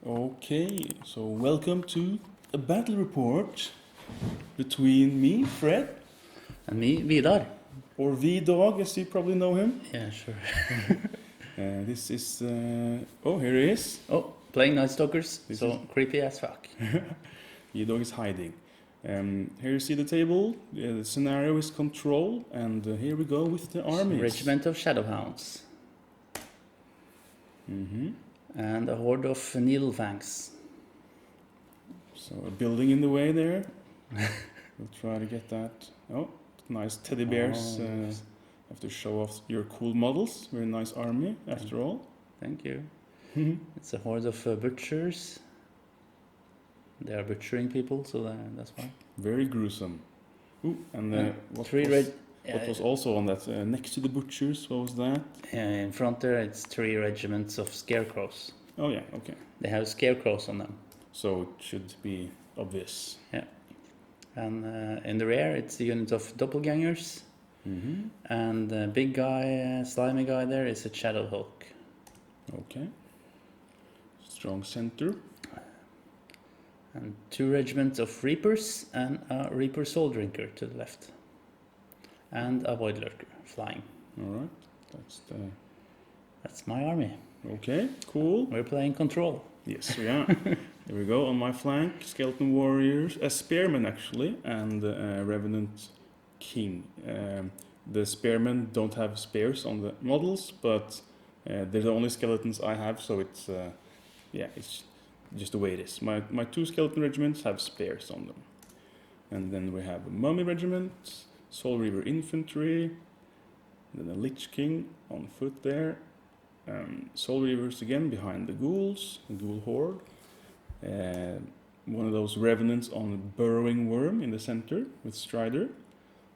Okay, so welcome to a battle report between me, Fred, And me, Vidar. or V-Dawg, as you probably know him. Yeah, sure. This is, oh, here he is. Oh, playing Nightstalkers, This so is- creepy as fuck. V-Dawg is hiding. Here you see the table, the scenario is control, and here we go with the armies. Regiment of Shadowhounds. Mm-hmm. And a horde of Needlefangs. So a building in the way there. We'll try to get that. Oh, nice teddy bears. Oh, yes. Have to show off your cool models. Very nice army, after all. Thank you. It's a horde of butchers. They are butchering people, so that's why. Very gruesome. Ooh, and what was also on that? Next to the butchers, what was that? In front there, it's 3 regiments of scarecrows. Oh yeah, okay. They have scarecrows on them. So it should be obvious. Yeah. And in the rear, it's a unit of doppelgangers. Mm-hmm. And the big guy, slimy guy there, is a Shadow Hulk. Okay. Strong center. And 2 regiments of Reapers and a Reaper Soul Drinker to the left. And a Void Lurker flying. Alright. That's my army. Okay, cool. We're playing Control. Yes, we are. There we go. On my flank, Skeleton Warriors, a Spearman actually, and a Revenant King. The Spearmen don't have spears on the models, but they're the only skeletons I have, so it's it's just the way it is. My 2 skeleton regiments have spears on them. And then we have a Mummy Regiment, Soul Reaver Infantry, then a Lich King on foot there. Soul Reavers again behind the ghouls, the ghoul horde. One of those revenants on a burrowing worm in the center with Strider.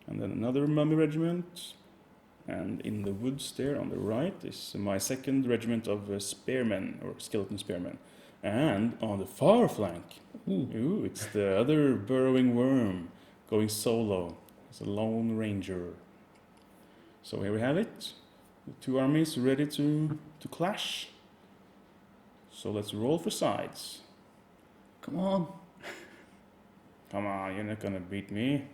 And then another Mummy Regiment. And in the woods there on the right is my 2nd regiment of spearmen, or skeleton spearmen. And on the far flank, it's the other burrowing worm going solo. It's a lone ranger. So here we have it. The 2 armies ready to clash. So let's roll for sides. Come on. Come on, you're not gonna beat me.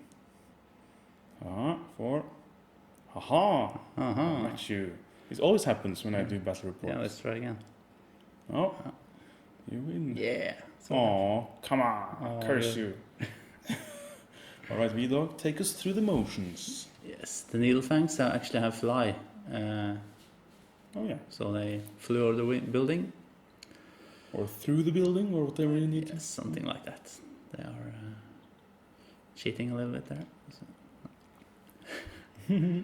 4. Haha! I met you. It always happens when I do battle reports. Yeah, let's try again. Oh, you win. Yeah. Oh, come on. Curse you. Alright, V-Dawg, take us through the motions. Yes, the Needlefangs actually have fly. Oh yeah. So they flew over the building. Or through the building, or whatever you need. Yes, something like that. They are cheating a little bit there. So.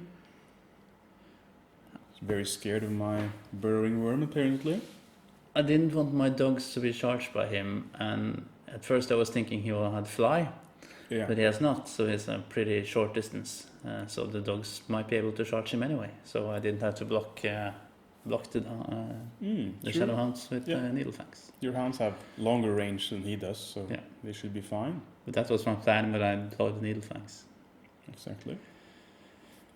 Very scared of my burrowing worm, apparently. I didn't want my dogs to be charged by him, and at first I was thinking he had fly, but he has not, so he's a pretty short distance. So the dogs might be able to charge him anyway. So I didn't have to block the Shadowhounds with Needlefangs. Your hounds have longer range than he does, so they should be fine. But that was my plan when I deployed the Needlefangs. Exactly.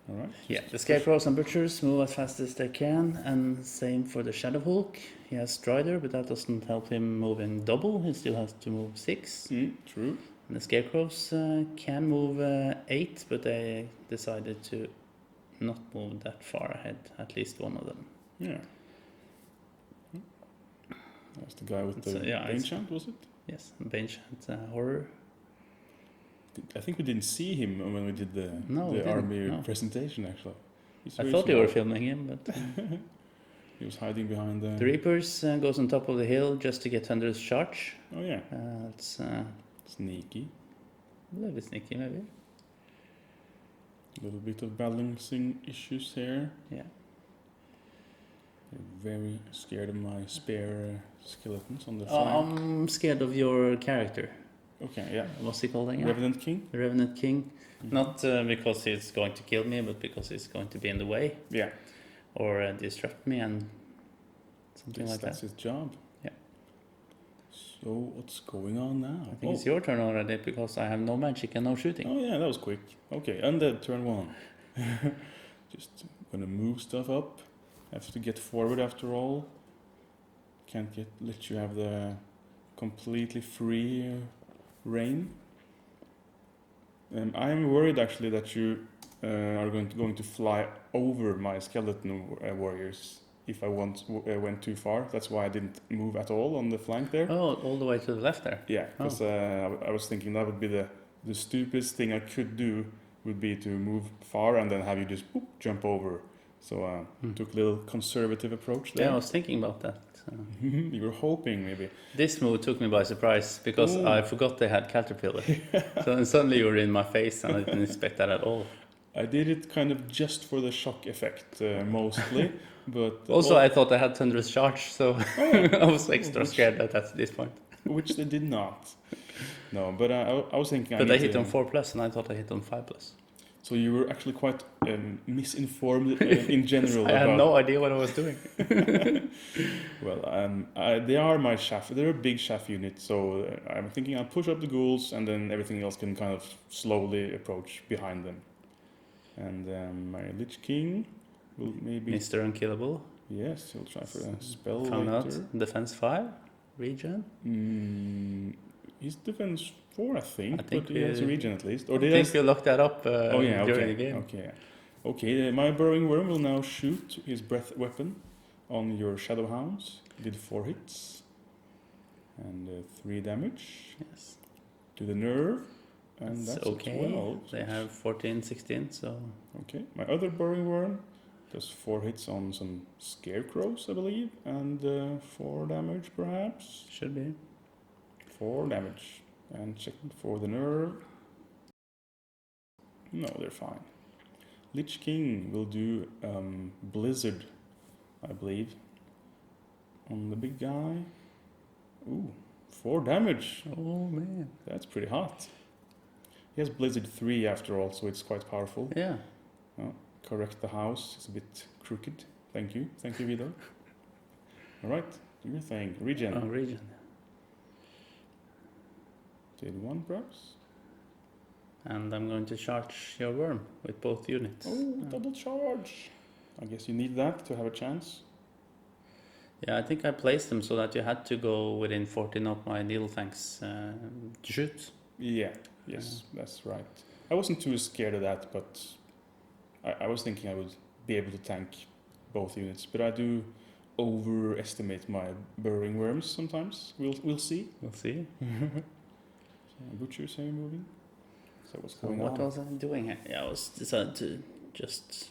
Alright. Yeah, the Scarecrows and Butchers move as fast as they can, and same for the Shadow Hulk. He has Strider, but that doesn't help him move in double. He still has to move 6. True. And the Scarecrows can move 8, but they decided to not move that far ahead, at least one of them. Yeah. That's the guy with the Baneshant, was it? Yes, Baneshant Horror. I think we didn't see him when we did the army presentation, actually. I thought they were filming him, but... he was hiding behind the... The Reapers goes on top of the hill just to get Thunderous Charge. Oh yeah. It's... sneaky. A little bit sneaky, maybe. A little bit of balancing issues here. Yeah. You're very scared of my spare skeletons on the flank. I'm scared of your character. Okay, yeah. What's he called again? Revenant King? The Revenant King. Mm-hmm. Not because he's going to kill me, but because he's going to be in the way. Yeah. Or disrupt me and something like that. That's his job. Yeah. So what's going on now? I think it's your turn already because I have no magic and no shooting. Oh yeah, that was quick. Okay, Undead turn 1. Just gonna move stuff up. Have to get forward after all. Can't let you have the completely free reign. I'm worried actually that you are going to fly over my skeleton warriors if I went too far. That's why I didn't move at all on the flank there. Oh, all the way to the left there. Yeah, because I was thinking that would be the stupidest thing I could do would be to move far and then have you just jump over. So took a little conservative approach there. Yeah, I was thinking about that. You were hoping maybe. This move took me by surprise because I forgot they had Caterpillar. So suddenly you were in my face and I didn't expect that at all. I did it kind of just for the shock effect mostly, but also I thought they had Thunderous Charge, so I was extra scared at this point. Which they did not. No, but I was thinking. But I hit on 4+, and I thought I hit on 5+. So you were actually quite misinformed in general. I had no idea what I was doing. Well, they are my chaff. They're a big chaff unit, so I'm thinking I'll push up the ghouls, and then everything else can kind of slowly approach behind them. And my Lich King will maybe... Mr. Unkillable. Yes, he'll try for a spell Found later. out. Defense 5? Regen? He's defense 4, I think but he we, has a regen at least. Or I think we looked that up during the game. Okay, my Burrowing Worm will now shoot his breath weapon on your Shadow Hounds. Did 4 hits. And 3 damage. Yes. To the nerve. And that's okay. 12. They have 14, 16, so... Okay, my other Burrowing Worm does 4 hits on some scarecrows, I believe. And 4 damage, perhaps. Should be. 4 damage. And checking for the nerve. No, they're fine. Lich King will do Blizzard, I believe, on the big guy. Ooh, 4 damage. Oh man, that's pretty hot. He has Blizzard 3 after all, so it's quite powerful. Yeah. Oh, correct the house. It's a bit crooked. Thank you, V-Dawg. All right, do your thing. Regen. Oh, regen. Did 1 perhaps. And I'm going to charge your worm with both units. Oh, double charge. I guess you need that to have a chance. Yeah, I think I placed them so that you had to go within 14 of my needle tanks to shoot. Yeah, yes, that's right. I wasn't too scared of that, but I was thinking I would be able to tank both units. But I do overestimate my burrowing worms sometimes. We'll see. We'll see. Butchers are moving. So what's So going what on? was I doing here? Yeah, I was decided to just...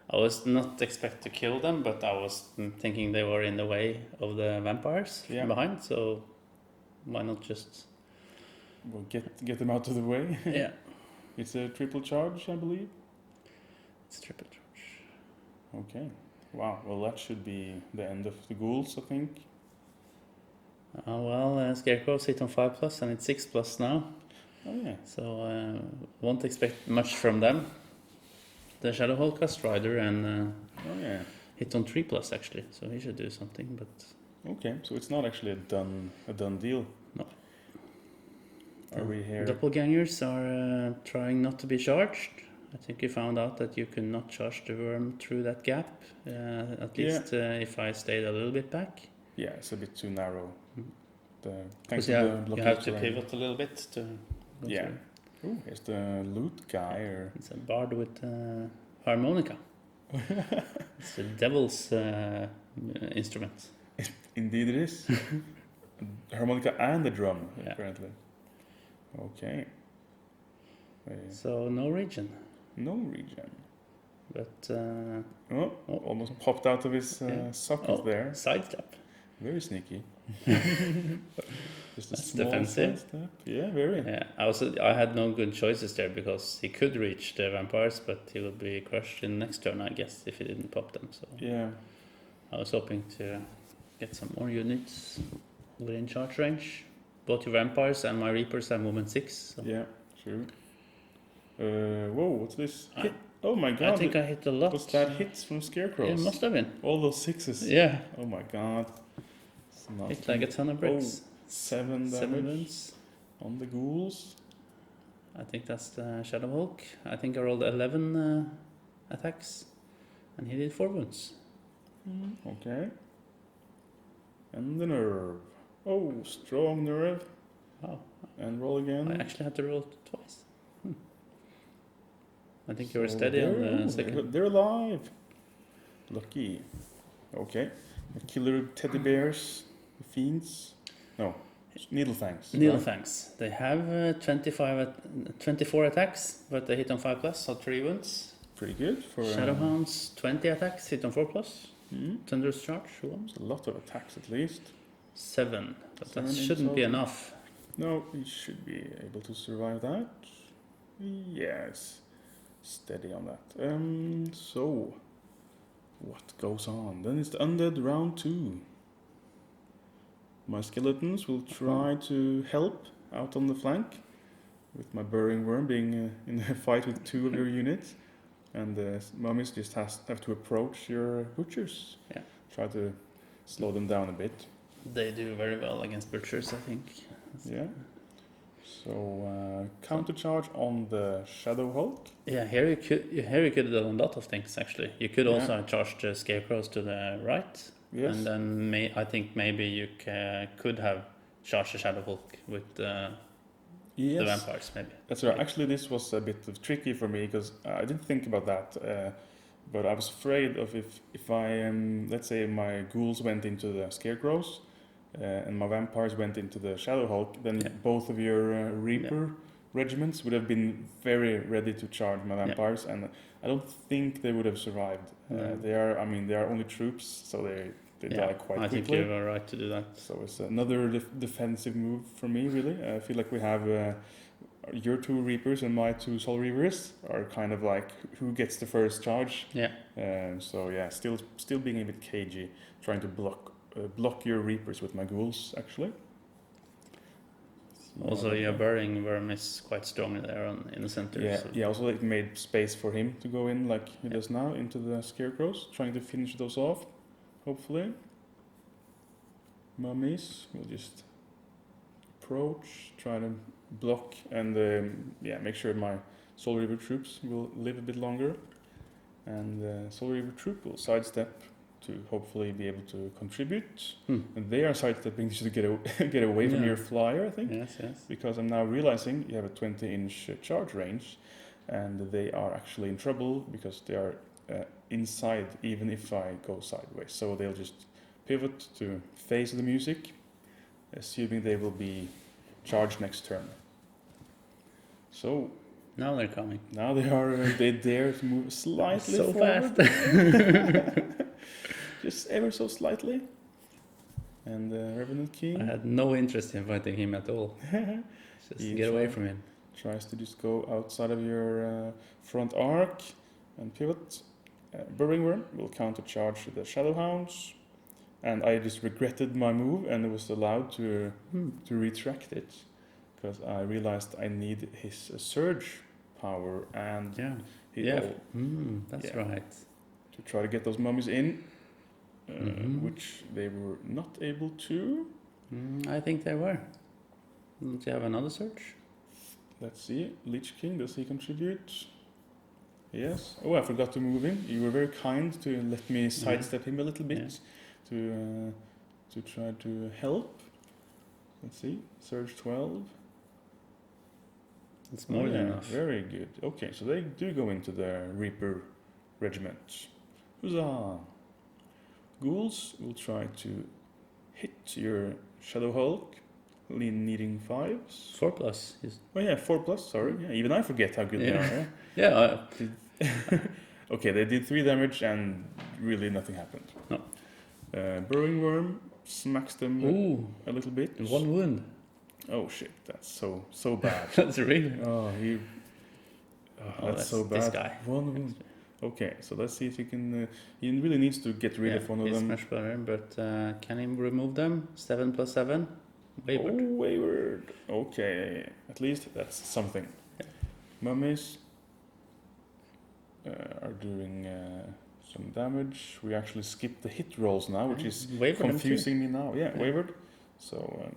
I was not expect to kill them, but I was thinking they were in the way of the vampires from behind, so why not just... Well, get them out of the way. Yeah. It's a triple charge, I believe. It's triple charge. Okay. Wow, well that should be the end of the ghouls, I think. Scarecrows hit on 5+, and it's 6+ now. Oh yeah. So won't expect much from them. The Shadow Hulk has Strider and hit on 3+ actually, so he should do something. But okay, so it's not actually a done deal. No. Are we here? Doppelgangers are trying not to be charged. I think you found out that you could not charge the worm through that gap. At least if I stayed a little bit back. Yeah, it's a bit too narrow. Because you have to pivot a little bit to go through. Ooh, here's the loot guy. It's a bard with harmonica. It's the devil's instrument. Indeed it is. Harmonica and the drum, apparently. Okay. So no regen. No regen. But... almost popped out of his socket there. Sidestep. Very sneaky. Just a That's small defensive. step. Yeah, very. Yeah, I had no good choices there because he could reach the vampires, but he would be crushed in the next turn, I guess, if he didn't pop them. So yeah, I was hoping to get some more units within charge range. Both your vampires and my reapers have movement 6. So. Yeah, true. Whoa, what's this? Oh my god! I think I hit a lot. Was that hits from scarecrows? Yeah, it must have been. All those 6s. Yeah. Oh my god. Hit like a ton of bricks. 7 damage on the ghouls. I think that's the Shadow Hulk. I think I rolled 11 attacks, and he did 4 wounds. Okay. And the nerve. Oh, strong nerve. Oh, And roll again. I actually had to roll twice. I think you were So steady on the second. They're alive. Lucky. Okay. Killer teddy bears. Fiends. No. Needlefangs. Needlefangs. They have 24 attacks, but they hit on 5+, so 3 wounds. Pretty good for Shadowhounds, 20 attacks, hit on 4+. Thunderous Charge, 1. It's a lot of attacks at least. 7, but 7 that in shouldn't be total. enough. No, he should be able to survive that. Yes. Steady on that. So, what goes on? Then it's the Undead round 2. My skeletons will try to help out on the flank, with my burrowing worm being in a fight with 2 of your units. And the mummies just have to approach your butchers. Yeah. Try to slow them down a bit. They do very well against butchers, I think. Yeah. So counter charge on the Shadow Hulk. Yeah, here you could have done a lot of things actually. You could also charge the scarecrows to the right. Yes. And then I think maybe you could have charged the Shadow Hulk with the vampires, maybe. That's right. Actually, this was a bit of tricky for me because I didn't think about that. But I was afraid of if I, let's say my ghouls went into the scarecrows and my vampires went into the Shadow Hulk, then both of your Reaper regiments would have been very ready to charge my vampires, and I don't think they would have survived. They are only troops, so they die quite quickly. I think you are right to do that. So it's another defensive move for me, really. I feel like we have your 2 Reapers and my 2 Soul Reavers are kind of like who gets the first charge. Yeah. So yeah, still being a bit cagey, trying to block your Reapers with my ghouls, actually. Also, your burrowing worm is quite strong there in the center. Yeah, so. Also it made space for him to go in like he does now into the scarecrows, trying to finish those off, hopefully. Mummies will just approach, try to block, and make sure my Soul Reaver troops will live a bit longer. And the Soul Reaver troop will sidestep to hopefully be able to contribute. And they are sidestepping to get away from your flyer, I think. Yes. Because I'm now realizing you have a 20-inch charge range, and they are actually in trouble because they are inside even if I go sideways. So they'll just pivot to face the music, assuming they will be charged next turn. So now they're coming. Now they dare to move slightly so forward. Fast. Just ever so slightly. And Revenant King. I had no interest in fighting him at all. Just get away from him. Tries to just go outside of your front arc and pivot. Burrowing Worm will countercharge the Shadowhounds. And I just regretted my move and was allowed to retract it. Because I realized I need his surge power and that's right. To try to get those mummies in. Which they were not able to. I think they were. Don't you have another search? Let's see. Lich King, does he contribute? Yes. Oh, I forgot to move him. You were very kind to let me sidestep him a little bit to try to help. Let's see. Surge 12. It's more than enough. Very good. Okay, so they do go into the Reaper regiment. Huzzah! Ghouls will try to hit your Shadow Hulk, needing 5s. 4+. Oh yeah, 4+, sorry. Yeah, even I forget how good they are. Yeah. Okay, they did 3 damage and really nothing happened. No. Burrowing Worm smacks them a little bit. 1 wound. Oh shit, that's so bad. That's really... that's so bad. This guy. 1 wound. Okay, so let's see if he can... he really needs to get rid of one of them. He's much better, but can he remove them? 7+7? Wayward. Oh, wayward. Okay, at least that's something. Yeah. Mummies are doing some damage. We actually skipped the hit rolls now, which is confusing me now. Yeah, wayward. So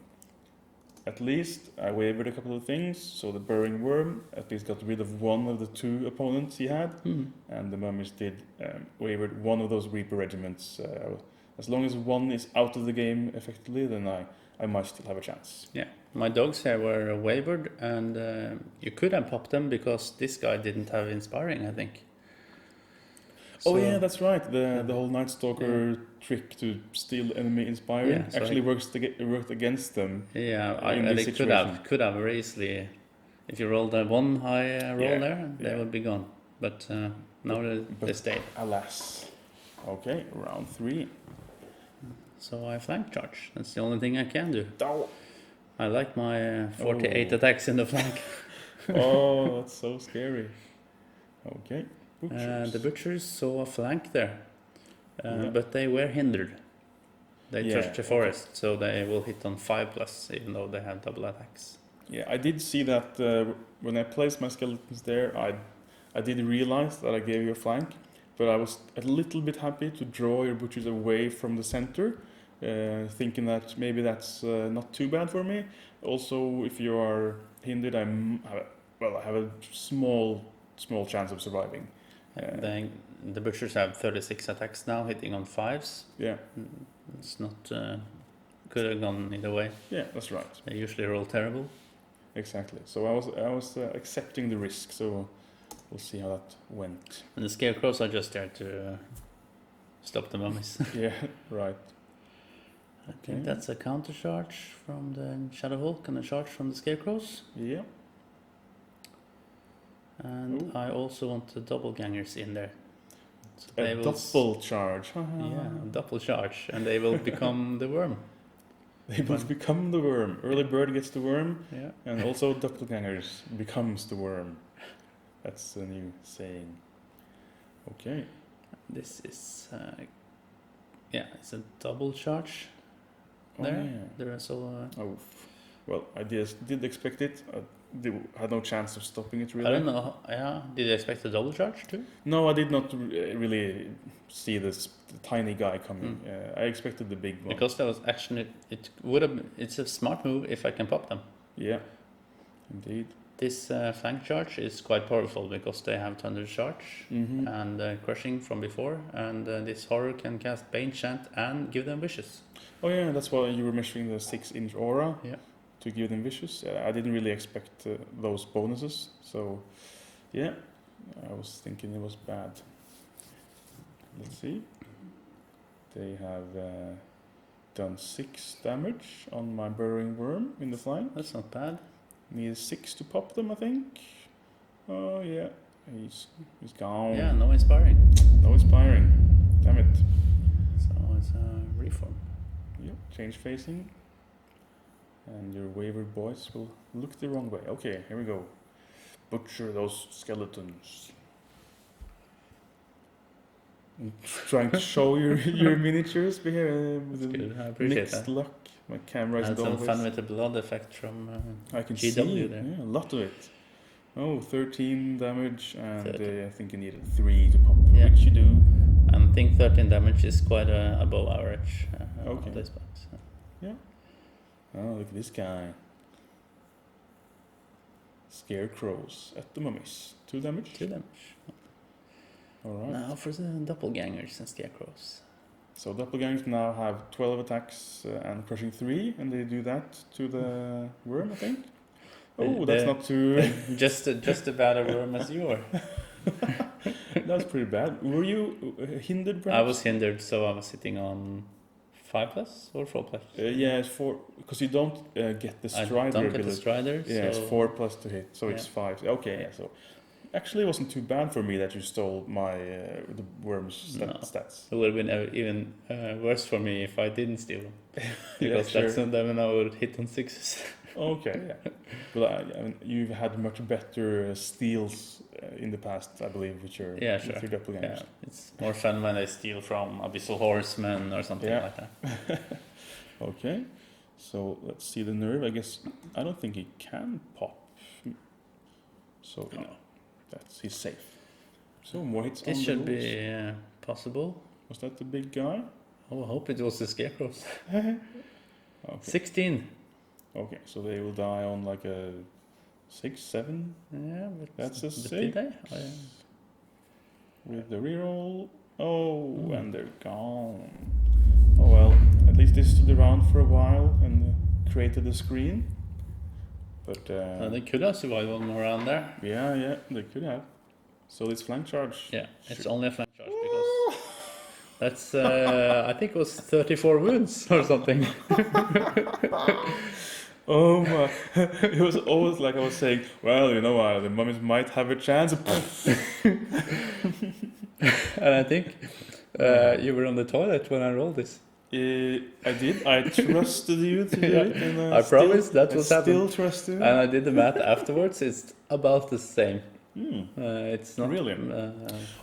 at least I wavered a couple of things. So the Burrowing Worm at least got rid of one of the 2 opponents he had. And the mummies did wavered one of those Reaper regiments as long as one is out of the game effectively, then I might still have a chance. Yeah, my dogs here were wavered, and you could have popped them because this guy didn't have inspiring, I think. Oh yeah, that's right. The whole Nightstalker trick to steal enemy inspiring actually worked against them. Yeah, they could have very easily. If you rolled a one high roll there, they would be gone. But now they stayed. Alas. Okay, round 3. So I flank charge. That's the only thing I can do. Oh. I like my 48 attacks in the flank. Oh, that's so scary. Okay. The butchers saw a flank there, but they were hindered. They touched the forest, so they will hit on 5+, even though they have double attacks. Yeah, I did see that when I placed my skeletons there, I did realize that I gave you a flank, but I was a little bit happy to draw your butchers away from the center, thinking that maybe that's not too bad for me. Also, if you are hindered, I have a small chance of surviving. The butchers have 36 attacks now, hitting on 5s. Yeah. It's not... could have gone either way. Yeah, that's right. They usually roll terrible. Exactly. So I was accepting the risk, so we'll see how that went. And the scarecrows are just there to stop the mummies. Yeah, right. I think that's a counter charge from the Shadow Hulk and a charge from the scarecrows. Yeah. And I also want the doppelgangers in there. So a double charge. Yeah, a double charge, and they will become the worm. They will become the worm. Early bird gets the worm, yeah. And also doppelgangers becomes the worm. That's the new saying. Okay. This is, it's a double charge. Oh, there. yeah. There is also. Well, I did expect it. Had no chance of stopping it really. I don't know. Yeah, did you expect a double charge too? No, I did not really see the tiny guy coming. I expected the big one. Because that was actually it's a smart move if I can pop them. Yeah, indeed. This flank charge is quite powerful because they have Thunder Charge and Crushing from before, and this horror can cast Bane Chant and give them wishes. Oh yeah, that's why you were measuring the 6-inch aura. Yeah. To give them wishes. I didn't really expect those bonuses, so yeah, I was thinking it was bad. Let's see. They have done 6 damage on my burrowing worm in the flank. That's not bad. Need 6 to pop them, I think. Oh yeah, he's gone. Yeah, no inspiring. No inspiring. Damn it. So it's a reform. Yep, change facing. And your wayward boys will look the wrong way. Okay, here we go. Butcher those skeletons. I'm trying to show your miniatures here with good. I appreciate that. luck. My camera is had always... some fun with the blood effect from I can GW see there. Yeah, a lot of it. Oh, 13 damage, and I think you needed 3 to pop, which you do. And I think 13 damage is quite above average on this box. So. Yeah. Oh, look at this guy. Scarecrows at the mummies. 2 damage? 2 damage. Alright. Now for the doppelgangers and scarecrows. So doppelgangers now have 12 attacks and crushing 3, and they do that to the worm, I think. Oh, that's not too... just as bad a worm as you were. That's pretty bad. Were you hindered, perhaps? I was hindered, so I was sitting on 5+ or 4+. Yeah, it's 4, because you don't get the Strider I don't ability. get the Strider, yeah, it's 4+ to hit, so it's 5. Okay, yeah, so actually it wasn't too bad for me that you stole my the worm's stats. It would have been even worse for me if I didn't steal them. Because yeah, that's then I would hit on 6s. Okay, yeah. But I mean, you've had much better steals in the past, I believe, with your doppelgangers. Yeah, it's more fun when I steal from Abyssal Horsemen or something like that. Okay, so let's see the nerve. I guess I don't think he can pop. So no, he's safe. So more hits. This on should the be possible. Was that the big guy? Oh, I hope it was the scarecrows. Okay. 16. Okay, so they will die on like a 6, 7. Yeah, but that's a 6. Did they? Oh, yeah. With the reroll. Oh, and they're gone. at least they stood around for a while and created the screen. But they could have survived one more round there. Yeah, they could have. So this flank charge. Yeah, it's only a flank charge because that's I think it was 34 wounds or something. Oh my! It was always like I was saying. Well, you know, the mummies might have a chance. And I think you were on the toilet when I rolled this. I did. I trusted you to do it. And I promise that was happening. Still trust you. And I did the math afterwards. It's about the same. It's not really.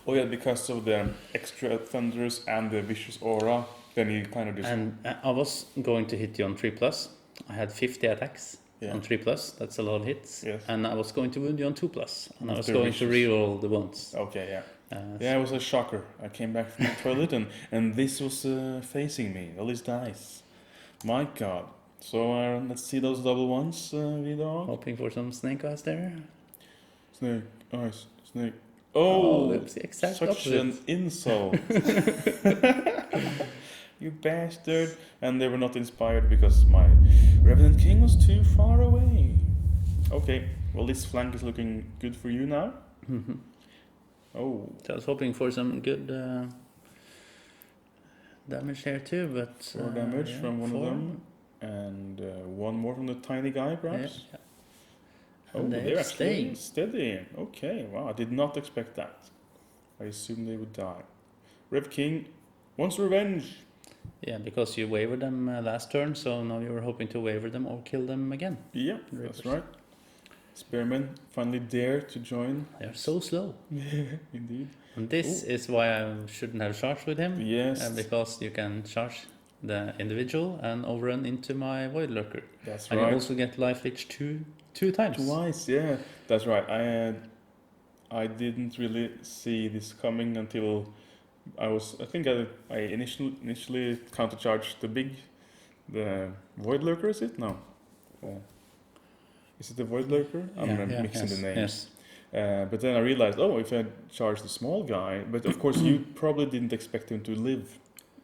Oh yeah, because of the extra thunders and the vicious aura, then you kind of just. And I was going to hit you on 3+. I had 50 attacks on 3+. That's a lot of hits. Yes. And I was going to wound you on 2+. And I was They're going vicious. to reroll the wounds. Okay, yeah. Yeah, it was a shocker. I came back from the toilet and this was facing me. All these dice. My God. So let's see those double ones, V-Dawg. Hoping for some snake eyes there. Snake, eyes, snake. Oh, that's the exact such opposite. an insult. You bastard. And they were not inspired because my Revenant King was too far away. Okay, well this flank is looking good for you now. Oh. So I was hoping for some good damage here too, but 4 damage from one of them. And 1 more from the tiny guy, perhaps? Yeah. Oh, And they're actually staying. steady. Okay, wow, I did not expect that. I assumed they would die. Rev King wants revenge. Yeah, because you wavered them last turn, so now you're hoping to waver them or kill them again. Yeah, that's right. Spearmen finally dare to join. They're so slow. Indeed. And this is why I shouldn't have charged with him. Yes. Because you can charge the individual and overrun into my Void Lurker. That's and right. you also get life leech two times. Twice, yeah. That's right. I didn't really see this coming until I think I initially countercharged the Void Lurker, is it? No. Is it the Void Lurker? I'm mixing the names. Yes. But then I realized, if I charge the small guy, but of course you probably didn't expect him to live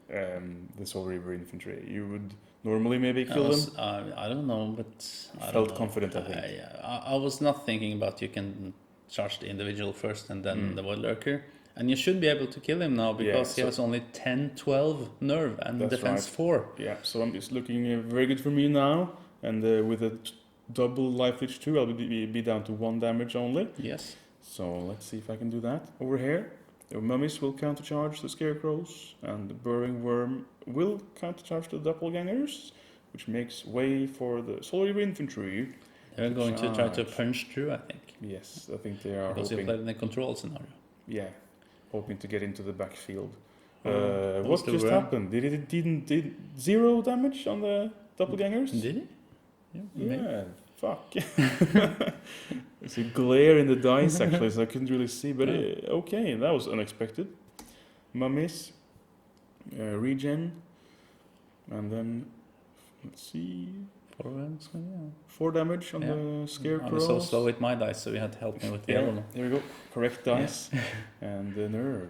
the Soul Reaver infantry. You would normally maybe kill them. I don't know, but I felt confident, I think. I was not thinking about you can charge the individual first and then the Void Lurker. And you should be able to kill him now because he has only 10, 12 nerve and defense 4. Yeah, so it's looking very good for me now. And with a double life leech 2, I'll be down to 1 damage only. Yes. So let's see if I can do that. Over here, the mummies will countercharge the scarecrows, and the burrowing worm will countercharge the doppelgangers, which makes way for the Soul Reaver infantry. They're going to try to punch through, I think. Yes, I think they are because you played in the control scenario. Yeah, hoping to get into the backfield. What What just happened? Did 0 damage on the doppelgangers? Did he? Yeah, fuck. There's a glare in the dice actually, so I couldn't really see. But okay, that was unexpected. Mummies, regen, and then let's see, 4 damage on the scarecrows. I was so slow with my dice, so you had to help me with the other one. There we go. Correct dice. And the nerve.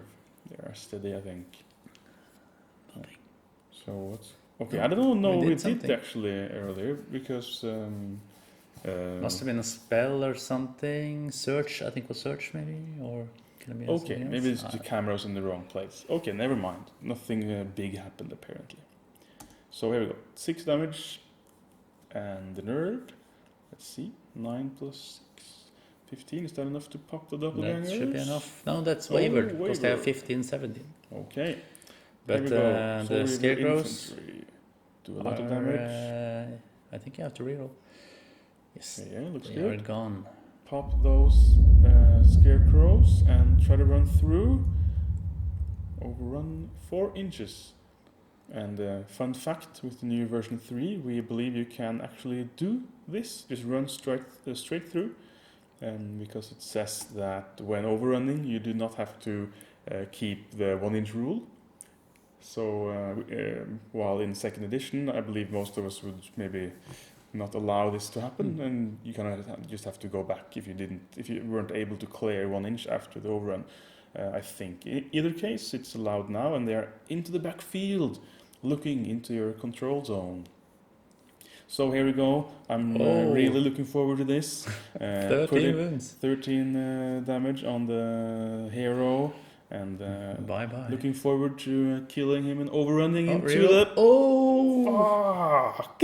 They are steady, I think. Nothing. So what's... Okay, I don't know. We did actually earlier because... must have been a spell or something. Search, I think was search maybe? Or can it be okay, maybe it's the cameras in the wrong place. Okay, never mind. Nothing big happened apparently. So here we go. 6 damage. And the nerve. Let's see. 9 plus 6. 15. Is that enough to pop the doppelgangers? That should be enough. No, that's wavered. Because they have 15, 17. Okay. But the scarecrows do a lot of damage. I think you have to reroll. Yes, yeah, looks they good. are gone. Pop those scarecrows and try to run through. Overrun 4 inches. And fun fact, with the new version 3, we believe you can actually do this. Just run straight through. Because it says that when overrunning, you do not have to keep the 1-inch rule. So while in 2nd edition, I believe most of us would maybe not allow this to happen, and you kind of just have to go back if you weren't able to clear 1 inch after the overrun. I think in either case it's allowed now, and they are into the backfield. looking into your control zone. So here we go. I'm really looking forward to this. 13 wounds. 13 damage on the hero, and Bye-bye. looking forward to killing him and overrunning into really? the... Oh! Fuck!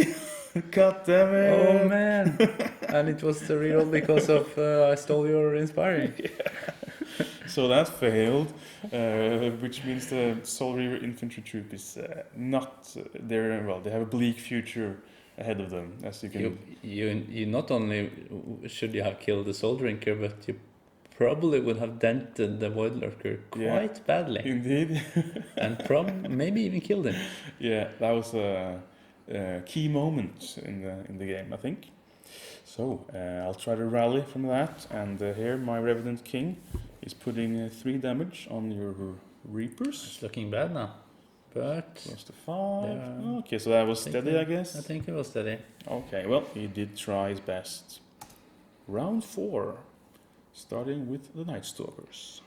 God damn it! Oh man! And it was the reroll because of I stole your inspiring. So that failed, which means the Soul Reaver infantry troop is not there. Well, they have a bleak future ahead of them, as you can. You not only should you have killed the Soul Drinker, but you probably would have dented the Void Lurker quite badly. Indeed. And maybe even killed him. Yeah, that was a key moment in the game, I think. So I'll try to rally from that, and here my Revenant King is putting 3 damage on your Reapers. It's looking bad now, but close to 5. Okay, so that was steady, I guess. I think it was steady. Okay, well, he did try his best. Round 4, starting with the Nightstalkers.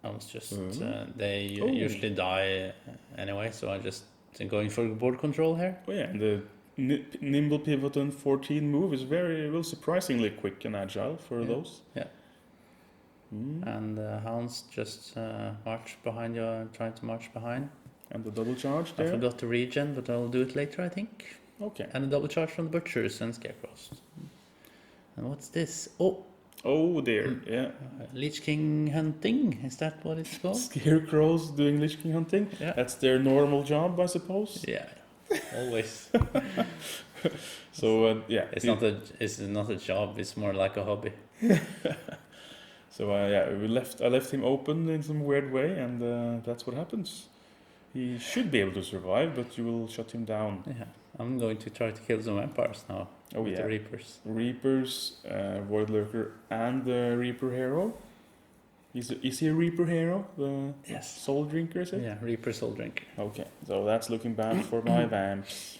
I was just they usually die anyway, so I just going for board control here. Oh yeah, and the Nimble Pivot on 14 move is surprisingly quick and agile for those. Yeah. And Hounds just march behind you, trying to march behind. And the double charge there. I forgot to regen, but I'll do it later, I think. Okay. And a double charge from the Butchers and Scarecrows. And what's this? Oh dear, yeah. Lich King hunting, is that what it's called? Scarecrows doing Lich King hunting? Yeah. That's their normal job, I suppose? Yeah, always. So, yeah. It's not a job, it's more like a hobby. So, I left him open in some weird way, and that's what happens. He should be able to survive, but you will shut him down. Yeah, I'm going to try to kill some vampires now. Oh with yeah, the Reapers. Reapers, Void Lurker, and the Reaper Hero. Is he a Reaper Hero? The Soul Drinker, is it? Yeah, Reaper Soul Drinker. Okay, so that's looking bad for my vamps.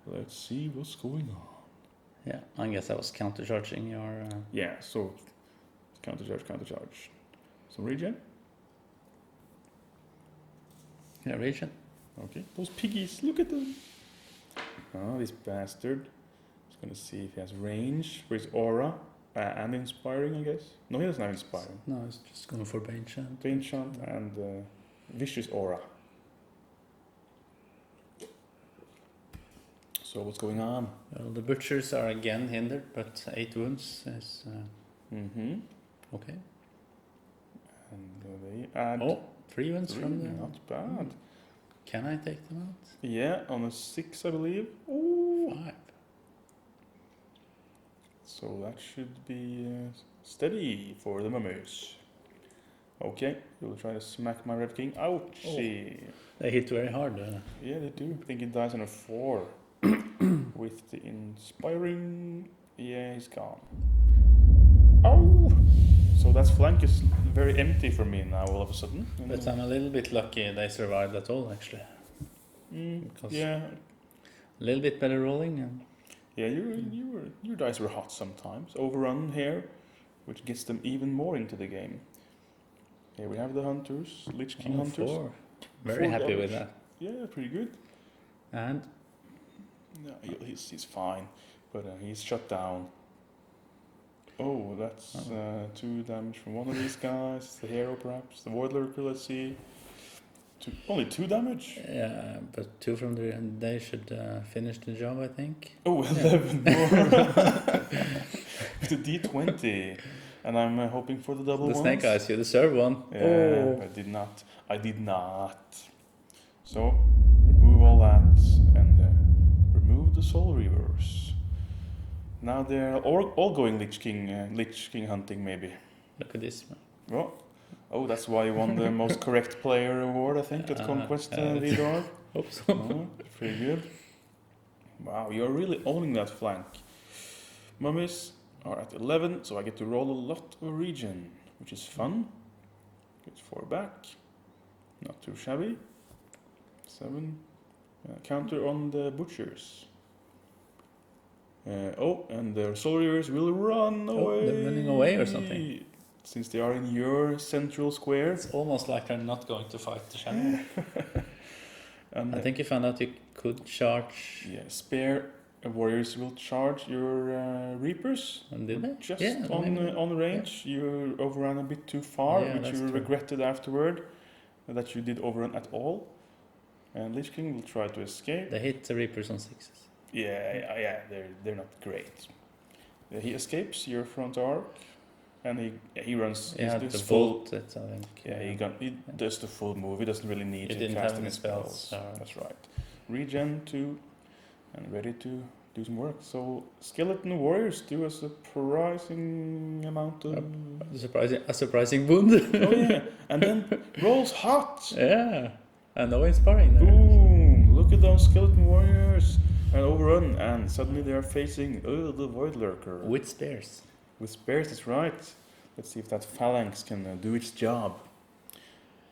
Let's see what's going on. Yeah, I guess I was countercharging your... Yeah, so countercharge. Some regen? Yeah, regen. Okay, those piggies, look at them. Oh, this bastard. Just gonna see if he has range for his aura and inspiring, I guess. No, he doesn't have inspiring. No, he's just going for Bane Chant. Bane Chant and vicious aura. So what's going on? Well, the Butchers are again hindered, but 8 wounds is okay. And they add 3 wounds from the... Not bad. Can I take them out? Yeah, on a 6, I believe. Ooh. 5. So that should be steady for the mummies. Okay, we'll try to smack my Red King. Ouchie! They hit very hard. Yeah, they do. I think he dies on a 4. With the inspiring... Yeah, he's gone. Oh! So that flank is very empty for me now all of a sudden. But I'm a little bit lucky they survived at all, actually. Yeah. A little bit better rolling. And Yeah, your dice were hot sometimes. Overrun here, which gets them even more into the game. Here we have the Hunters, Lich King Hunters. 4. Very 4 happy damage. with that. Yeah, pretty good. And? No, he's fine, but he's shut down. Oh, that's 2 damage from one of these guys. The hero, perhaps. The Void Lurker, let's see. Only 2 damage? Yeah, but 2 from they should finish the job, I think. Oh, 11 more. The D20. And I'm hoping for the double the ones. Snake Eyes, you deserve one. Yeah, Oh. I did not. So, remove all that and remove the Soul Reavers. Now they're all going Lich King hunting, maybe. Look at this, man. Well, oh, that's why you won the most correct player award, I think, at Conquest V-Dawg. Hope so. Oh, pretty good. Wow, you're really owning that flank. Mummies are at 11, so I get to roll a lot of regen, which is fun. Get 4 back. Not too shabby. 7. Counter on the Butchers. And the Soul Reavers will run away. They're running away or something. since they are in your central square. It's almost like they're not going to fight the shadow. And I think you found out you could charge. yeah, spear warriors will charge your reapers. And did they? Just Yeah, on range. You overran a bit too far, Yeah, which that's you true. regretted afterward that you did overrun at all. And Lich King will try to escape. They hit the Reapers on 6s. Yeah, they're not great. He escapes your front arc, and he runs. Yeah, does the full. Volt, I think. He does the full move. He doesn't really need He to didn't cast have any any spells. That's right. Regen 2, and ready to do some work. So Skeleton Warriors do a surprising amount of. A surprising wound. Oh yeah, and then rolls hot. Yeah, and no inspiring there. Boom! Look at those Skeleton Warriors and overrun, and suddenly they are facing the Void Lurker With spears. with spears. That's right. Let's see if that phalanx can do its job.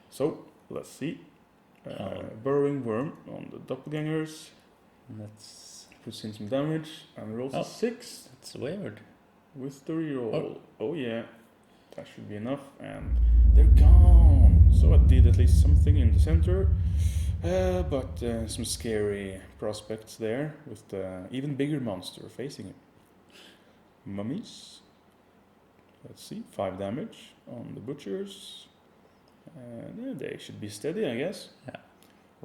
So let's see. Burrowing Worm on the doppelgangers. That's Puts in some damage and rolls a 6 weird. with the reroll. Oh yeah, that should be enough. And they're gone. So I did at least something in the center. But some scary prospects there with the even bigger monster facing him. Mummies. Let's see, 5 damage on the butchers. And they should be steady, I guess. Yeah.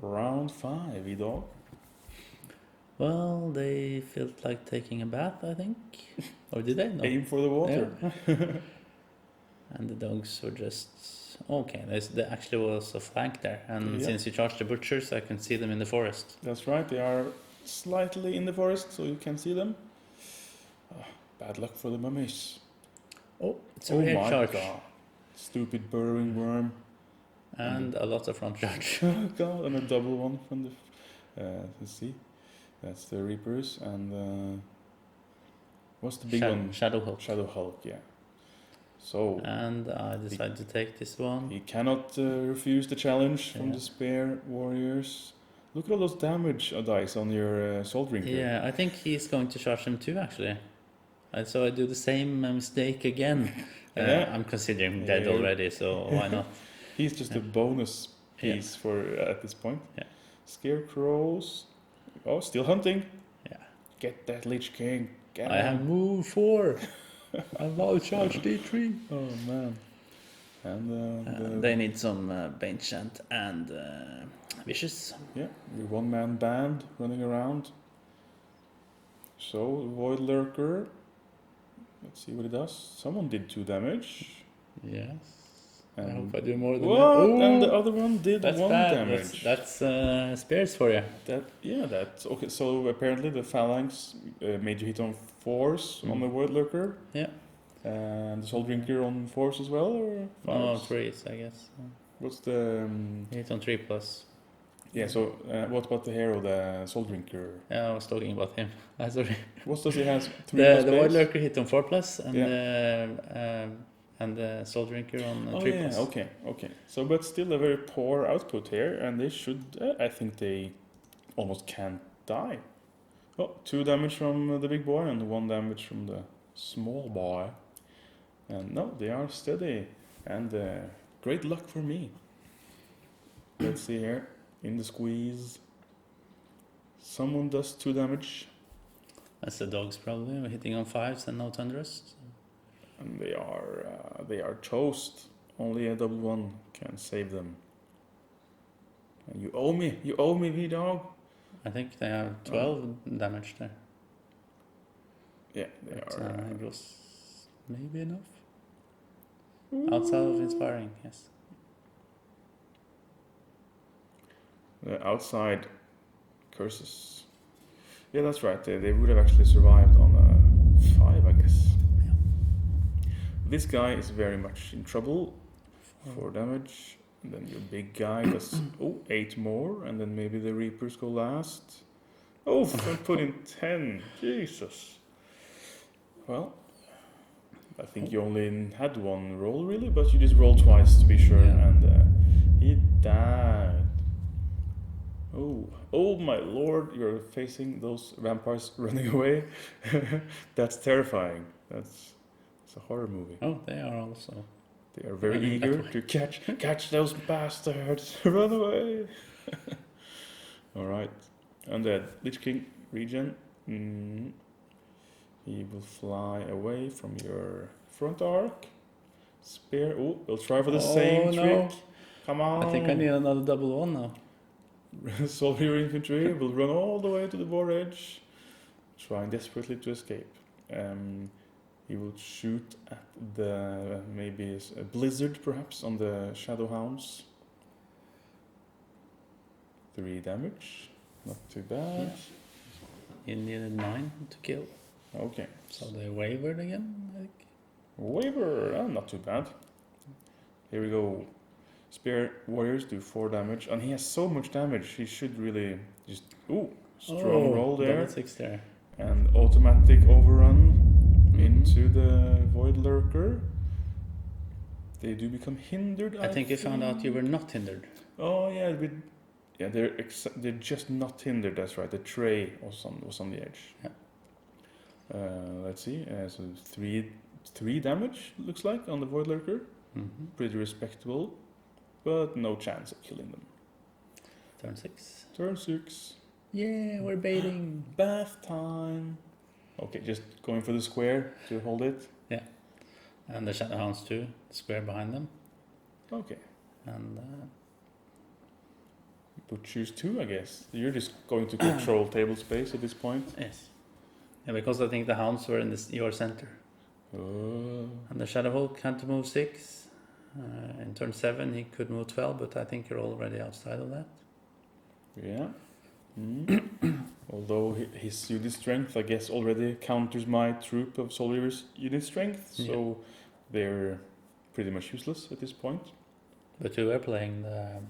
Round 5, V-Dawg. Well, they felt like taking a bath, I think. Or did they? No. Aim for the water. And the dogs were just... Okay, there actually was a flank there. And since you charged the butchers, I can see them in the forest. That's right, they are slightly in the forest, so you can see them. Bad luck for the mummies. Oh, it's a rear charge. God. Stupid burrowing worm. And a lot of front charge. Oh god, and a double one from the... let's see. That's the Reapers, and... what's the big one? Shadow Hulk. Shadow Hulk, yeah. So... And I decided to take this one. He cannot refuse the challenge from the Spear Warriors. Look at all those damage dice on your Soul Drinker. Yeah, I think he's going to charge them too, actually. So I do the same mistake again. I'm considering dead already, so why not? He's just a bonus piece for at this point. Yeah. Scarecrows. Oh, still hunting. Yeah. Get that Lich King. I have move 4. I've now charged D3. Oh man. And they need some Banechant and Vicious. Yeah, the one-man band running around. So Void Lurker. Let's see what it does. Someone did 2 damage. Yes. And I hope I do more than what? that. Ooh, And the other one did that's 1 bad. damage. That's spears for you. That's okay. So apparently the phalanx made you hit on 4s on the Void Lurker. Yeah. And the Soul Drinker on 4s as well, or 5s? 3s, I guess. What's the hit on 3+. Yeah. So what about the hero, the Soul Drinker? Yeah, I was talking about him. Sorry. What does he has? 3 the Void Lurker hit on 4+, and the Soul Drinker on 3+. Yeah, okay. So, but still a very poor output here, and they should. I think they almost can't die. Oh, 2 damage from the big boy and 1 damage from the small boy. And no, they are steady, and great luck for me. Let's see here in the squeeze. Someone does 2 damage. That's the dogs probably hitting on 5s and no thunderous. And they are toast. Only a double 1 can save them. And you owe me, V-Dawg. I think they have 12 damage there. Yeah, they are. It was maybe enough. Outside of inspiring, yes. The outside curses. Yeah, that's right. They would have actually survived on a 5, I guess. This guy is very much in trouble. 4 damage. And then your big guy does 8 more. And then maybe the Reapers go last. Oh, I put in 10. Jesus. Well, I think you only had 1 roll really, but you just rolled twice to be sure. Yeah. And he died. Oh my lord, you're facing those vampires running away. That's terrifying. It's a horror movie. Oh, they are also. They are very eager to catch those bastards. Run away. All right. Undead. Lich King regen. He will fly away from your front arc. Spear. Oh, we'll try for the same trick. Come on. I think I need another double one now. Solve your infantry. Will run all the way to the war edge, trying desperately to escape. He will shoot at the maybe a blizzard perhaps on the shadow hounds. 3 damage. Not too bad. You needed 9 to kill. Okay. So they wavered again, I think. Waver, not too bad. Here we go. Spear warriors do 4 damage, and he has so much damage. He should really just strong roll there. Double 6 there. And automatic overrun into the Void Lurker. They do become hindered. I think you found out you were not hindered. Oh yeah, they're just not hindered. That's right. The tray was on the edge. Yeah. Let's see. So 3 damage looks like on the Void Lurker. Pretty respectable, but no chance of killing them. Turn 6. Turn 6. Yeah, we're baiting. Bath time. Okay, just going for the square to hold it. Yeah. And the Shadowhounds too, the square behind them. Okay. And But choose 2, I guess. You're just going to control table space at this point. yes. Yeah, because I think the hounds were in your center. Oh. And the Shadow Hulk had to move 6. In turn 7 he could move 12, but I think you're already outside of that. Yeah. Although his unit strength, I guess, already counters my troop of soldiers' unit strength, so they're pretty much useless at this point. But you were playing the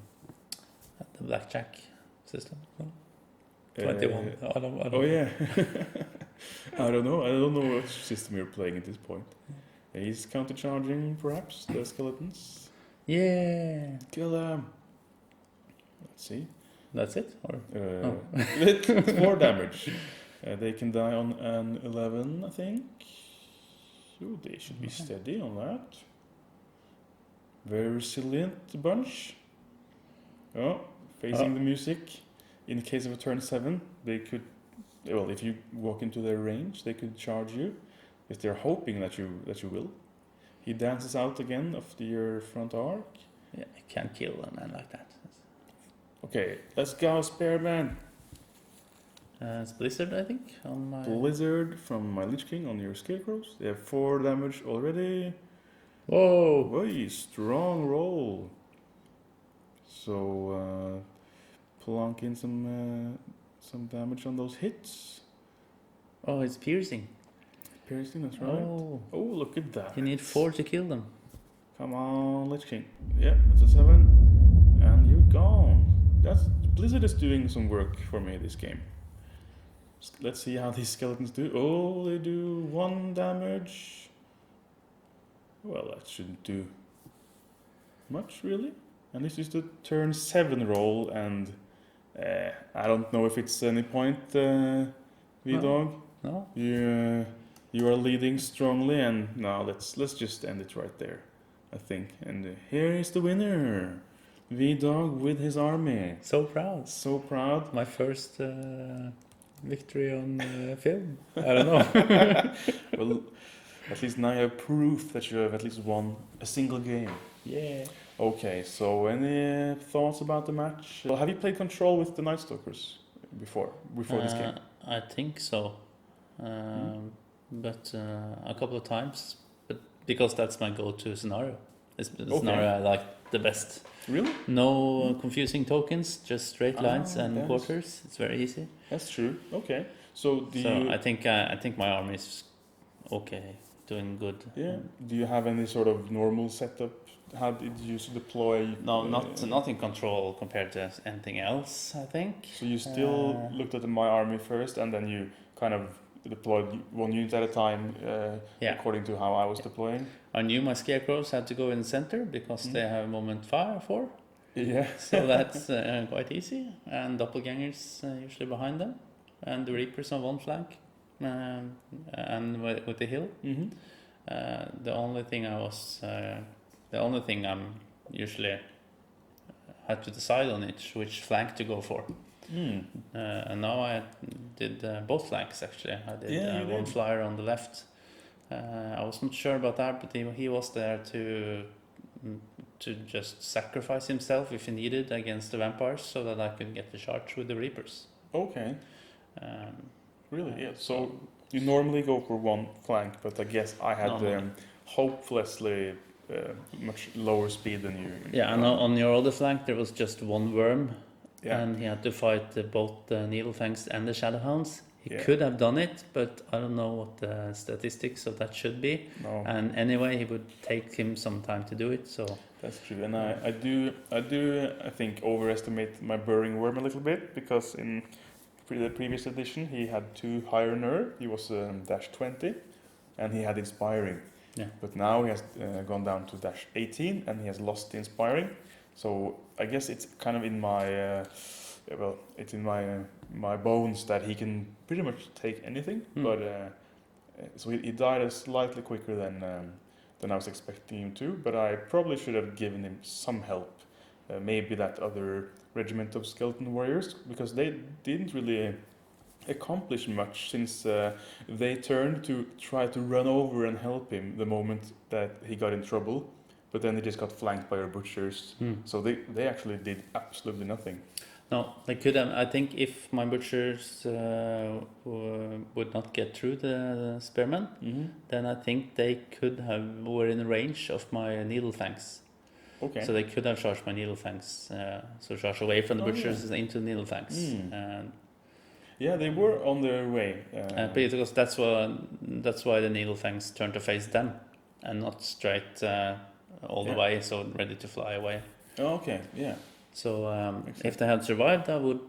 blackjack system. No? 21. I don't Oh yeah. I don't know what system you're playing at this point. He's countercharging, perhaps, the skeletons. Yeah. Kill them. Let's see. That's it? Or 4 damage. They can die on an 11, I think. Ooh, they should be steady on that. Very resilient bunch. Oh, facing the music. In case of a turn 7, they could... Well, if you walk into their range, they could charge you. If they're hoping that you will. He dances out again of your front arc. Yeah, I can't kill a man like that. Okay, let's go, Spearman. It's Blizzard, I think, on my... Blizzard from my Lich King on your Scarecrows. They have 4 damage already. Whoa! Whoa, strong roll. So, plonk in some damage on those hits. Oh, it's piercing. Piercing, that's right. Oh, Look at that. you need 4 to kill them. Come on, Lich King. Yeah, that's a 7. And you're gone. Blizzard is doing some work for me this game. Let's see how these skeletons do. Oh, they do 1 damage. Well, that shouldn't do much, really. And this is the turn 7 roll, and I don't know if it's any point, V-Dawg. No? You are leading strongly, and now let's just end it right there, I think. And here is the winner, V-Dawg with his army. So proud. So proud. My first victory on film. I don't know. Well, at least now you have proof that you have at least won a single game. Yeah. Okay, so any thoughts about the match? Well, have you played Control with the Nightstalkers before this game? I think so. But a couple of times. But because that's my go-to scenario. It's the scenario I like the best. Really? No confusing tokens, just straight lines and quarters. It's very easy. That's true. Okay. So I think my army is okay, doing good. Yeah. Do you have any sort of normal setup? How did you deploy? No, not in Control compared to anything else, I think. So you still looked at my army first, and then you kind of deployed 1 unit at a time, according to how I was deploying. I knew my Scarecrows had to go in the center because they have moment 4. Yeah. So that's quite easy. And Doppelgangers usually behind them. And the Reapers on one flank. And with the hill. Mm-hmm. The only thing I was the only thing I'm usually had to decide on which flank to go for. And now I did both flanks actually. I did one flyer on the left. I wasn't sure about that, but he was there to just sacrifice himself if he needed against the vampires, so that I could get the charge with the Reapers. Okay. Really? Yeah. So you normally go for one flank, but I guess I had hopelessly much lower speed than you. Yeah, and on your other flank there was just one worm, and he had to fight both the Needlefangs and the Shadowhounds. He could have done it, but I don't know what the statistics of that should be. No. And anyway, he would take him some time to do it. So that's true, and I think overestimate my burrowing worm a little bit, because in the previous edition he had 2 higher nerve. He was dash 20, and he had inspiring. Yeah. But now he has gone down to dash 18, and he has lost the inspiring. So I guess it's kind of in my it's in my bones that he can pretty much take anything. But so he died slightly quicker than I was expecting him to. But I probably should have given him some help. Maybe that other regiment of skeleton warriors, because they didn't really accomplish much, since they turned to try to run over and help him the moment that he got in trouble. But then they just got flanked by our butchers. So they actually did absolutely nothing. No, they could have. I think if my butchers would not get through the spearmen, then I think they could have were in range of my Needlefangs. Okay. So they could have charged my Needlefangs. So charge away from the butchers into the Needlefangs. Yeah, they were on their way. Because that's why the Needlefangs turned to face them, and not straight all the way, so ready to fly away. Oh, okay, yeah. So if they had survived, I would.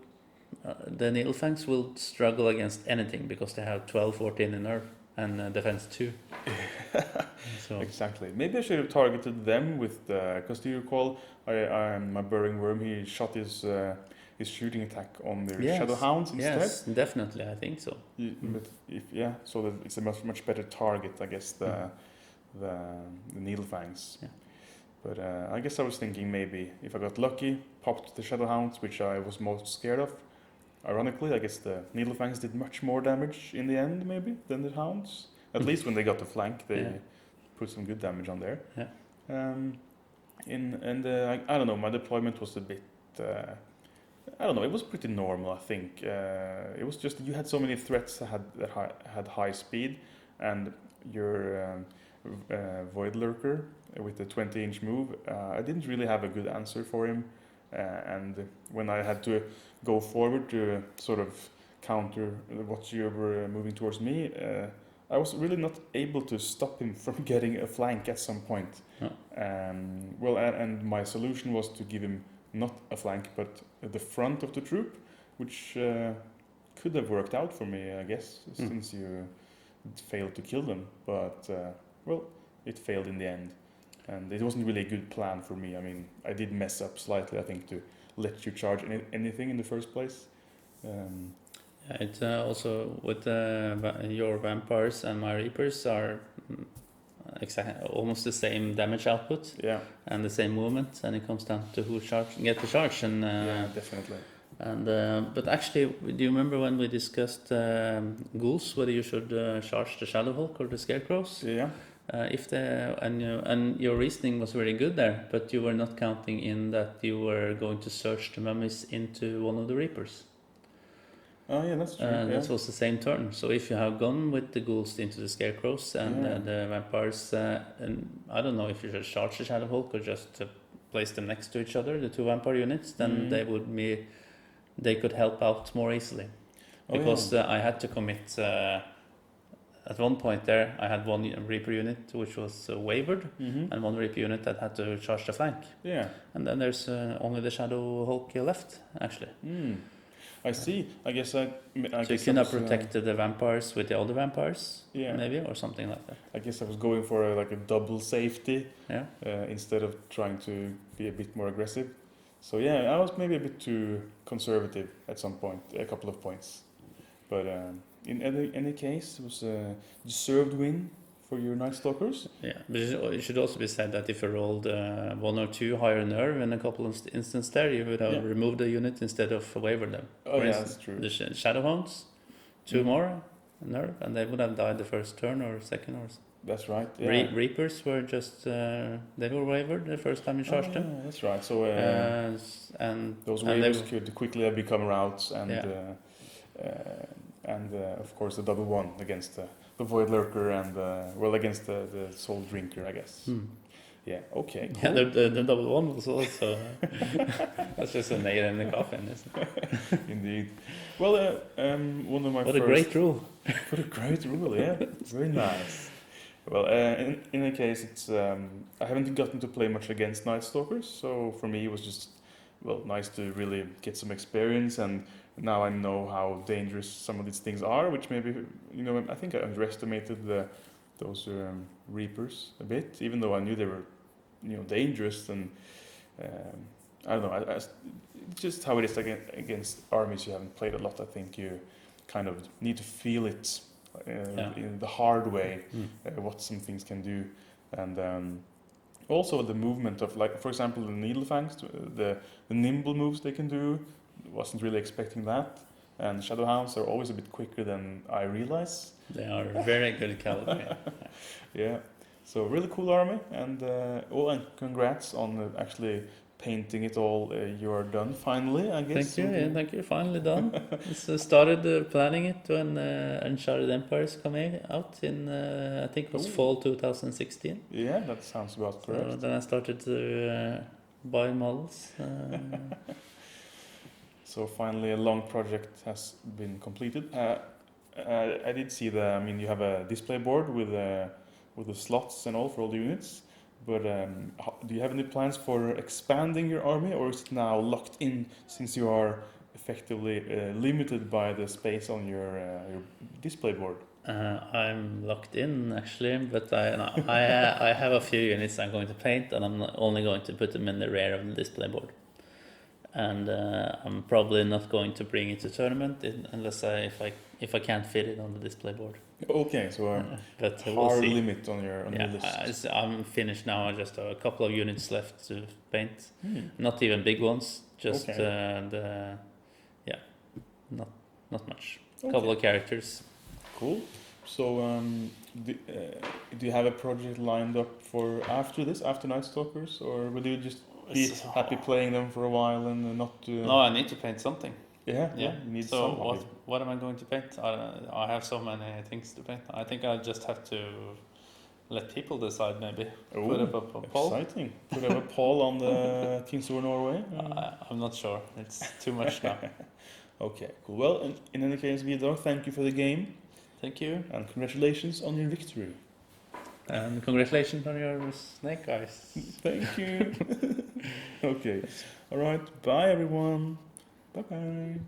The Needlefangs will struggle against anything, because they have 12, 14 in nerve and defense 2. So. Exactly. Maybe I should have targeted them with because do you recall my burrowing worm? He shot his shooting attack on their Shadowhounds instead. Yes, definitely. I think so. But so that it's a much better target, I guess. The Needlefangs. Yeah. But I guess I was thinking maybe if I got lucky, popped the Shadowhounds, which I was most scared of. Ironically, I guess the Needlefangs did much more damage in the end, maybe, than the Hounds. At least when they got the flank, they put some good damage on there. Yeah. I don't know, my deployment was a bit. I don't know. It was pretty normal, I think. It was just you had so many threats that had high speed, and your Void Lurker with the 20-inch move. I didn't really have a good answer for him, and when I had to go forward to sort of counter what you were moving towards me, I was really not able to stop him from getting a flank at some point. Oh. And my solution was to give him not a flank, but the front of the troop, which could have worked out for me, I guess, since you failed to kill them. But, it failed in the end. And it wasn't really a good plan for me. I mean, I did mess up slightly, I think, to let you charge anything in the first place. It's also with your vampires and my reapers are almost the same damage output and the same movement, and it comes down to who get the charge. And definitely. And but actually, do you remember when we discussed ghouls, whether you should charge the Shadow Hulk or the Scarecrows? Yeah. And your reasoning was very good there, but you were not counting in that you were going to search the mummies into one of the reapers. Oh yeah, that's true. That was the same turn. So if you have gone with the ghouls into the Scarecrows and the vampires, and I don't know if you should charge the Shadow Hulk or just place them next to each other, the two vampire units, then they could help out more easily. Because I had to commit. At one point there, I had one Reaper unit which was wavered, and one Reaper unit that had to charge the flank. Yeah. And then there's only the Shadow Hulk left, actually. I see. I guess so you can have protected the vampires with the other vampires, maybe, or something like that. I guess I was going for a double safety instead of trying to be a bit more aggressive. So I was maybe a bit too conservative at some point, a couple of points. But in any case, it was a deserved win for your Nightstalkers. Yeah, but it should also be said that if you rolled 1 or 2 higher nerve in a couple of instances there, you would have removed the unit instead of wavered them. Oh, For yeah, instance, that's true. The Shadowhounds, 2 more nerve, and they would have died the first turn or second or. That's right. Yeah. Reapers were just they were wavered the first time you charged them. Yeah, that's right. So and those waivers could quickly have become routes, and of course the double one against the Void Lurker and against the Soul Drinker, I guess. Yeah. Okay. Cool. Yeah, the double one was also that's just a nail in the coffin, isn't it? Indeed. Well, one of my what a great rule. What a great rule. Yeah. Very nice. Well, in any case, it's I haven't gotten to play much against Nightstalkers, so for me it was just nice to really get some experience, and now I know how dangerous some of these things are, which maybe I think I underestimated those Reapers a bit, even though I knew they were dangerous, and I don't know. It's just how it is against armies you haven't played a lot. I think you kind of need to feel it. In the hard way, what some things can do, and also the movement of, like, for example, the Needlefangs, the nimble moves they can do. Wasn't really expecting that, and Shadowhounds are always a bit quicker than I realize. They are very good caliber. Yeah, so really cool army, and and congrats on actually painting it all. You're done finally, I guess. Thank you. Finally done. Started planning it when Uncharted Empires came out in I think it was fall 2016. Yeah, that sounds about correct. So then I started to buy models. So finally, a long project has been completed. I did see you have a display board with the slots and all for all the units. But do you have any plans for expanding your army, or is it now locked in since you are effectively limited by the space on your display board? I'm locked in actually, but I have a few units I'm going to paint, and I'm only going to put them in the rear of the display board. And I'm probably not going to bring it to tournament unless if I can't fit it on the display board. Okay, so but hard limit on your list. I'm finished now. I just have a couple of units left to paint. Not even big ones. Just not much. A couple of characters. Cool. So do you have a project lined up for after Nightstalkers, or will you just be happy playing them for a while and not? No, I need to paint something. Yeah. You need something. What am I going to paint? I have so many things to paint. I think I just have to let people decide. Maybe put up a poll. Exciting! Put up a poll on the Kings of Norway. I'm not sure. It's too much now. Okay, cool. Well, in any case, V-Dawg, thank you for the game. Thank you. And congratulations on your victory. And congratulations on your snake eyes. Thank you. Okay. All right. Bye, everyone. Bye-bye.